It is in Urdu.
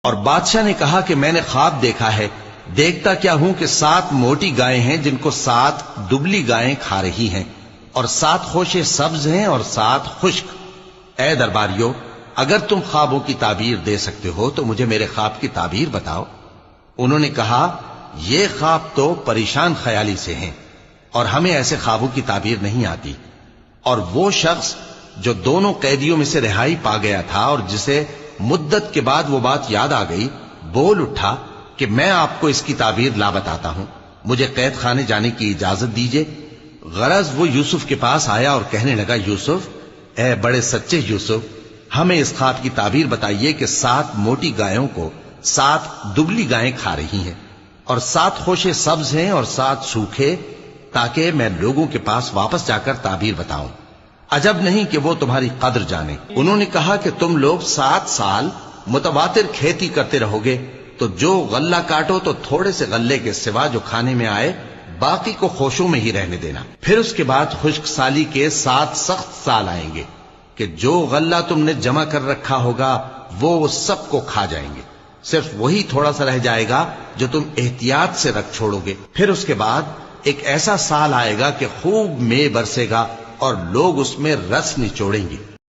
اور بادشاہ نے کہا کہ میں نے خواب دیکھا ہے، دیکھتا کیا ہوں کہ 7 موٹی گائیں ہیں جن کو 7 دبلی گائیں کھا رہی ہیں، اور 7 خوشے سبز ہیں اور 7 خشک۔ اے درباریو، اگر تم خوابوں کی تعبیر دے سکتے ہو تو مجھے میرے خواب کی تعبیر بتاؤ۔ انہوں نے کہا، یہ خواب تو پریشان خیالی سے ہیں اور ہمیں ایسے خوابوں کی تعبیر نہیں آتی۔ اور وہ شخص جو دونوں قیدیوں میں سے رہائی پا گیا تھا اور جسے مدت کے بعد وہ بات یاد آ گئی، بول اٹھا کہ میں آپ کو اس کی تعبیر لا بتاتا ہوں، مجھے قید خانے جانے کی اجازت دیجئے۔ غرض وہ یوسف کے پاس آیا اور کہنے لگا، یوسف، اے بڑے سچے یوسف، ہمیں اس خواب کی تعبیر بتائیے کہ 7 موٹی گایوں کو 7 دبلی گائیں کھا رہی ہیں، اور 7 خوشے سبز ہیں اور 7 سوکھے، تاکہ میں لوگوں کے پاس واپس جا کر تعبیر بتاؤں۔ عجب نہیں کہ وہ تمہاری قدر جانے۔ انہوں نے کہا کہ تم لوگ 7 سال متواتر کھیتی کرتے رہو گے، تو جو غلہ کاٹو تو تھوڑے سے غلے کے سوا جو کھانے میں آئے باقی کو خوشوں میں ہی رہنے دینا۔ پھر اس کے بعد خشک سالی کے 7 سخت سال آئیں گے کہ جو غلہ تم نے جمع کر رکھا ہوگا وہ سب کو کھا جائیں گے، صرف وہی تھوڑا سا رہ جائے گا جو تم احتیاط سے رکھ چھوڑو گے۔ پھر اس کے بعد ایک ایسا سال آئے گا کہ خوب مے برسے گا اور لوگ اس میں رس نچوڑیں گے۔